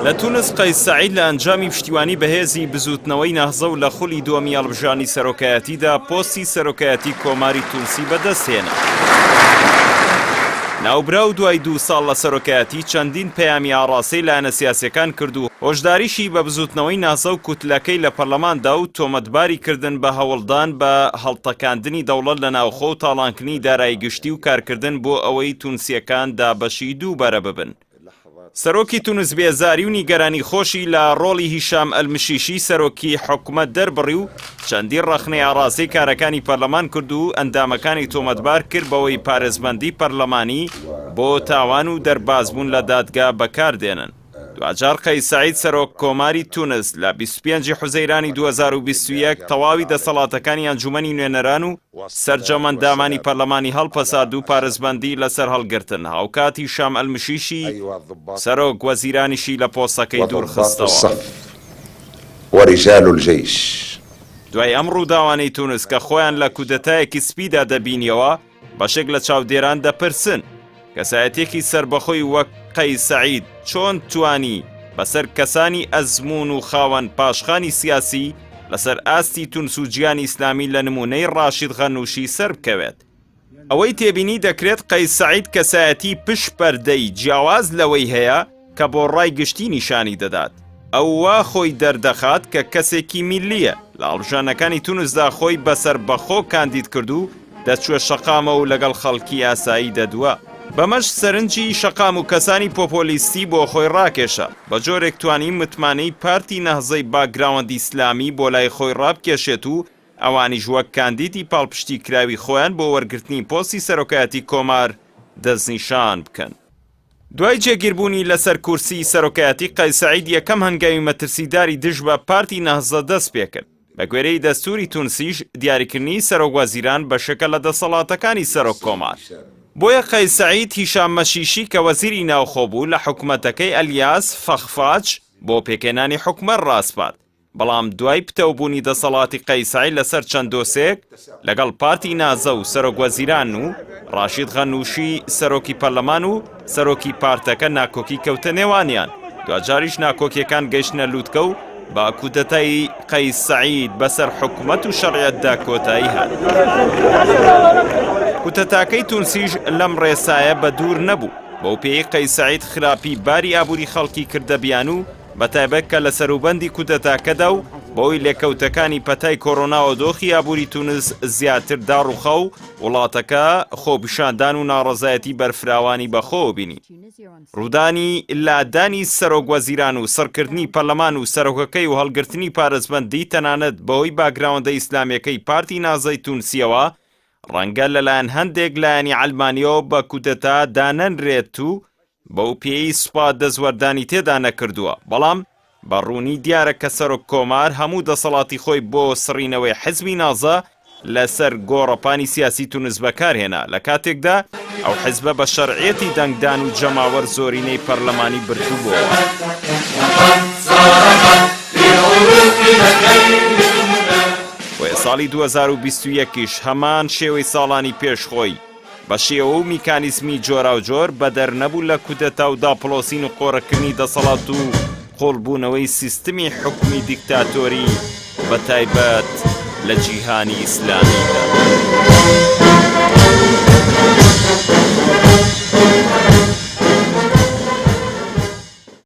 لە تونس قەیس سەعید لە ئەنجامی پشتیوانی بەهێزی بزوتنەوەی نەهزە و لە خولی دووەمی هەڵبژاردنی سەرۆکایەتیدا پۆستی سەرۆکایەتی کۆماری تونسی بەدەستهێنا. ناوبرا و دوای 2 ساڵ لە سەرۆکایەتی چەندین پەیامی ئاڕاستەی لایەنە سیاسیەکان کرد و هۆشداریشی بە بزوتنەوەی نازە و کوتلەکەی لە پەرلەماندا و تۆمەتباری کردن بە هەوڵدان بە هەڵتەکاندنی دەوڵەت لە ناوخۆ و تاڵانکردنی دارایی گشتی و کارکردن بۆ ئەوەی تونسیەکان دابەشی دووبارە ببن. سەرۆکی تونس بێزاری و نیگەرانی خۆشی لە ڕۆڵی هیشام ئەلمشیشی سەرۆکی حکومەت دەربڕی و چەندی ڕەخنەی ئاڕاستەی کارەکانی پەرلەمان کرد و ئەندامەکانی تۆمەتبار کرد بەوەی پارێزبەندی پەرلەمانی بۆ تاوان و دەربازبوون لە دادگا بەکاردێنن. دوجار قەیس سەعید سەرۆک کۆماری تونس لە 25 حوزەیرانی 2021 تەواوی دەسەڵاتەکانی ئەنجومەنی نوێنەران و سەرجەمەندامانی پەرلەمانی هەڵپەسارد و پارێزبەندی لەسەر هەڵگرتن. هاوکات هیشام ئەلمشیشی سەرۆک وەزیرانیشی لە پۆستەکەی دوورخستەوە. ورجال الجيش دوای ئەم ڕووداوانەی تونس کە خۆیان لە کودەتایەکی سپیدا دەبینیەوە بەشێک لە چاودێران دەپرسن کەسایەتێکی سربەخۆی وەک قەیس سەعید چۆن توانی بەسەر کەسانی ئەزمون و خاوەن پاشخانی سیاسی لەسەر ئاستی تونس و گیانی ئیسلامی لە نمونەی ڕاشید غەنووشی سەر بکەوێت. ئەوەی تێبینی دەکرێت قەیس سەعید کەسایەتی پشت پەردەی جیاواز لەوەی هەیە کە بۆ ڕای گشتی نیشانی دەدات. ئەوە خۆی دەردەخات کە کەسێکی میلیە لە هەڵبژاردنەکانی تونسدا خۆی بەسەر بەخۆ کاندید کردو دەچوە شەقامە و لەگەڵ خەڵکی ئاسایی دەدووە. بەمەش سەرنجی شەقام و کەسانی پۆپۆلیستی بۆ خۆی ڕاکێشە. بە جۆرێک توانی متمانەی پارتی نەهزەی باگراوەندی ئیسلامی بۆ لای خۆی ڕابکێشێت و ئەوانیش وەک کاندیدی پاڵپشتی کراوی خۆیان بۆ وەرگرتنی پۆستی سەرۆکایەتی کۆمار دەستنیشان بکەن. دوای جێگیربوونی لەسەر کورسی سەرۆکایەتی قەیس سەعید یەکەم هەنگاوی مەترسیداری دژ بە پارتی نەهزە دەست پێکرد. بە گوێرەی دەستوری تونسیش دیاریکردنی سەرۆک وەزیران بەشەکە لە دەسەڵاتەکانی سەرۆک کۆمار. بۆیە قەیس سەعید هیشام مەشیشی کە وەزیری ناوخۆ بوو لە حکومەتەکەی ئەلیاس فەخفاچ بۆ پێکێنانی حکومەت ڕاستپات. بەڵام دوای پتەوبوونی دەسەڵاتی قەیس سەعید لەسەر چەند دۆسێک لەگەڵ پارتی نازە و سەرۆک وەزیران و ڕاشید غەنووشی سەرۆکی پەرلەمان و سەرۆکی پارتەکە ناکۆکی کەوتە نێوانیان. دوجاریش ناکۆکیەکان گەیشتنە لووتکە و با کودەتای قەیس سەعید بەسەر حکومەت و شەڕعەتدا کۆتایی هات. کودەتاکەی تونسیش لەم ڕێسایە بە دوور نەبوو. بەو پێی قەیس سەعید خراپی باری ئابووری خەڵکی کردەبیان و بەتایبەت کە لە سەروبەندی کودەتاکەدا و بۆی لێکەوتەکانی پەتای کۆڕۆناوە دۆخی ئابووری تونس زیاتر داڕوخە و وڵاتەکە خۆپیشاندان و ناڕەزایەتی بەرفراوانی بەخۆ بینی. ڕوودانی لادانی سەرۆک وەزیران و سەرکردنی پەرلەمان و سەرۆکەکەی و هەڵگرتنی پارێزبەندی تەنانەت بەهۆی باگراوەندە ئیسلامیەکەی پارتی نازای تونسیەوە ڕەنگە لەلایەن هەندێک لایەنی عەلمانیەوە بە کودەتا دانەنرێت و بەو پێی سوپات دەزوەردانی تێدا نەکردووە. بەڵام بەڕوونی دیارە کە سەرۆک کۆمار هەموو دەسەڵاتی خۆی بۆ سڕینەوەی حزبی نازە لەسەر گۆڕەپانی سیاسی تونس بەکارهێنا لە کاتێکدا ئەو حزبە بە شەرعێتی دەنگدان و جەماوەر زۆرینەی پەرلەمانی بردووبووە. ساڵی 2021ش هەمان شێوەی ساڵانی پێشخۆی بە شێوە و میکانیزمی جۆرا و جۆر بەدەر نەبوو لە کودەتا و داپڵۆسین و قۆڕەکردنی دەسەڵات و قۆڵبوونەوەی سیستمی حکومی دیکتاتۆری بە تایبەت لە جیهانی ئیسلامیدا.